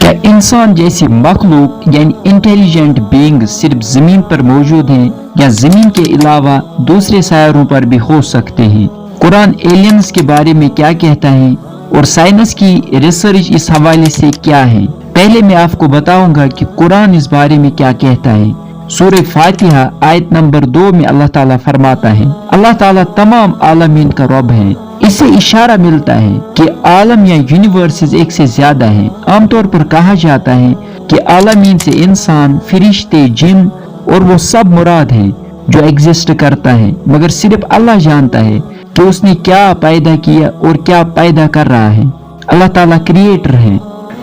क्या इंसान जैसी मखलूक यानी इंटेलिजेंट बीइंग सिर्फ जमीन पर मौजूद हैं या जमीन के अलावा दूसरे सायरों पर भी हो सकते हैं? कुरान एलियंस के बारे में क्या कहता है और साइंस की रिसर्च इस हवाले से क्या है? पहले मैं आपको बताऊंगा कि कुरान इस बारे में क्या कहता है। सूरह फातिहा आयत नंबर 2 में अल्लाह ताला फरमाता है, अल्लाह ताला तमाम आलमीन का रब है। इससे इशारा मिलता है कि आलम या यूनिवर्सेस एक से ज्यादा है। आमतौर पर कहा जाता है कि आलमीन से इंसान, फरिश्ते, जिन और वो सब मुराद है जो एग्जिस्ट करता है, मगर सिर्फ अल्लाह जानता है कि उसने क्या पैदा किया और क्या पैदा कर रहा है। अल्लाह ताला क्रिएटर है,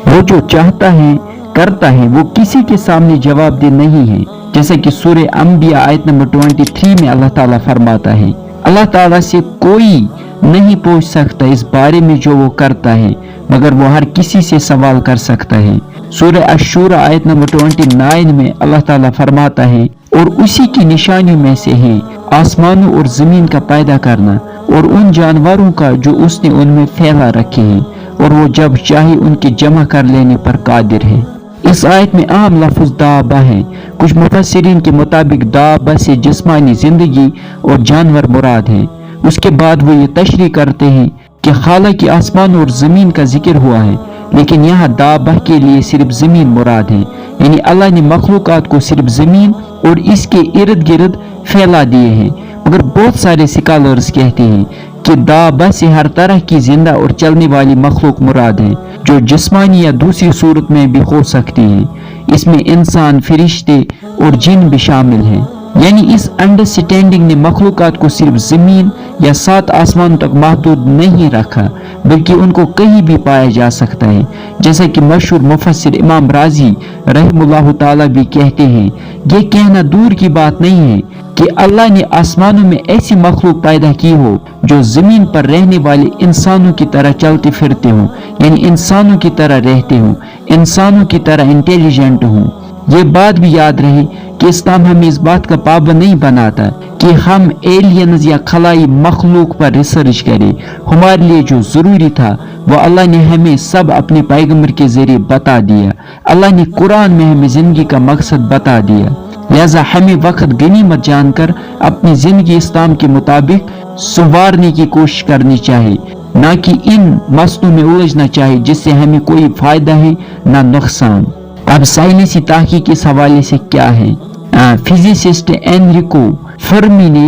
वो जो चाहता है करता है, वो किसी के सामने जवाबदेह नहीं है। जैसा कि सूरह अंबिया आयत नंबर 23 में अल्लाह ताला फरमाता है, अल्लाह ताला से कोई नहीं पूछ सकता इस बारे में जो वो करता है, मगर वो हर किसी से सवाल कर सकता है। सूरह अश-शूरा आयत नंबर 29 में अल्लाह ताला फरमाता है, और उसी की निशानियों में से है आसमानों और जमीन का पैदा करना और उन जानवरों का जो उसने उनमें फैला रखे हैं, और वो जब चाहे उनके जमा कर लेने पर कादिर है। इस आयत में आम लफ्ज़ दाबा है। कुछ मुफस्सिरीन के मुताबिक दाबा से जिस्मानी जिंदगी और जानवर मुराद है। उसके बाद वो ये तशरीह करते हैं कि हालांकि आसमान और ज़मीन का जिक्र हुआ है, लेकिन यहाँ दाबा के लिए सिर्फ ज़मीन मुराद है, यानी अल्लाह ने मखलूकात को सिर्फ ज़मीन और इसके इर्द गिर्द फैला दिए हैं। मगर बहुत सारे स्कॉलर्स कहते हैं कि दाबा से हर तरह की जिंदा और चलने वाली मखलूक मुराद है, जो जिस्मानी या दूसरी सूरत में भी हो सकती है। इसमें इंसान, फरिश्ते और जिन भी शामिल हैं। यानी इस अंडरस्टैंडिंग ने मखलूकात को सिर्फ जमीन या 7 आसमानों तक महदूद नहीं रखा, बल्कि उनको कहीं भी पाया जा सकता है। जैसा कि मशहूर मुफस्सिर इमाम राजी रहमुल्लाह ताला भी कहते हैं, ये कहना दूर की बात नहीं है कि अल्लाह ने आसमानों में ऐसी मखलूक पैदा की हो जो जमीन पर रहने वाले इंसानों की तरह चलते फिरते हों, यानी इंसानों की तरह रहते हों, इंसानों की तरह इंटेलिजेंट हों। ये बात भी याद रहे कि इस्लाम हमें इस बात का पाबंद नहीं बनाता कि हम एलियंस या खलाई मखलूक पर रिसर्च करें। हमारे लिए जो जरूरी था वो अल्लाह ने हमें सब अपने पैगंबर के जरिए बता दिया। अल्लाह ने कुरान में हमें जिंदगी का मकसद बता दिया, लिहाजा हमें वक्त गनीमत जानकर अपनी जिंदगी इस्लाम के मुताबिक संवारने की कोशिश करनी चाहिए, ना कि इन मसलों में उलझना चाहिए जिससे हमें कोई फायदा है ना नुकसान। अब साइंसी तहकीक इस हवाले से क्या है? फिजिसिस्ट एनरिको फर्मी ने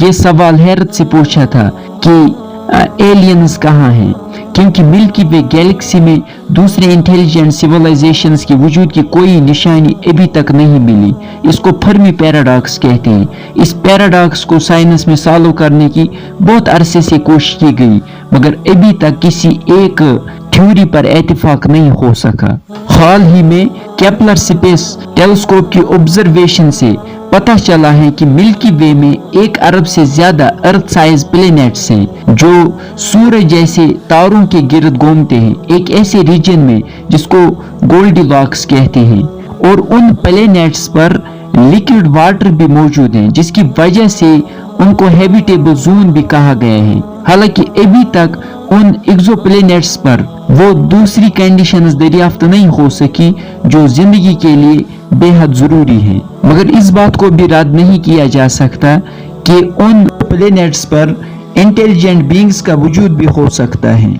ये सवाल हैरत से पूछा था कि एलियंस कहाँ हैं, क्योंकि मिल्की वे गैलेक्सी में दूसरे इंटेलिजेंट सिविलाइजेशंस के वजूद की कोई निशानी अभी तक नहीं मिली। इसको फर्मी पैराडॉक्स कहते हैं। इस पैराडॉक्स को साइंस में सॉल्व करने की बहुत अरसे से कोशिश की गई, मगर अभी तक किसी एक थ्योरी पर इत्तेफाक नहीं हो सका। हाल ही में केपलर स्पेस टेलीस्कोप की ऑब्जर्वेशन से पता चला है कि मिल्की वे में 1 अरब से ज्यादा अर्थ साइज प्लैनेट्स हैं जो सूरज जैसे तारों के गिर्द घूमते हैं, एक ऐसे रीजन में जिसको गोल्डीलॉक्स कहते हैं, और उन प्लैनेट्स पर लिक्विड वाटर भी मौजूद है, जिसकी वजह से उनको हैबिटेबल जोन भी कहा गया है। हालांकि अभी तक उन एक्सोप्लैनेट्स पर वो दूसरी कंडीशंस दरियाफ्त नहीं हो सकी जो जिंदगी के लिए बेहद जरूरी है, मगर इस बात को भी रद्द नहीं किया जा सकता कि उन प्लैनेट्स पर इंटेलिजेंट बीइंग्स का वजूद भी हो सकता है।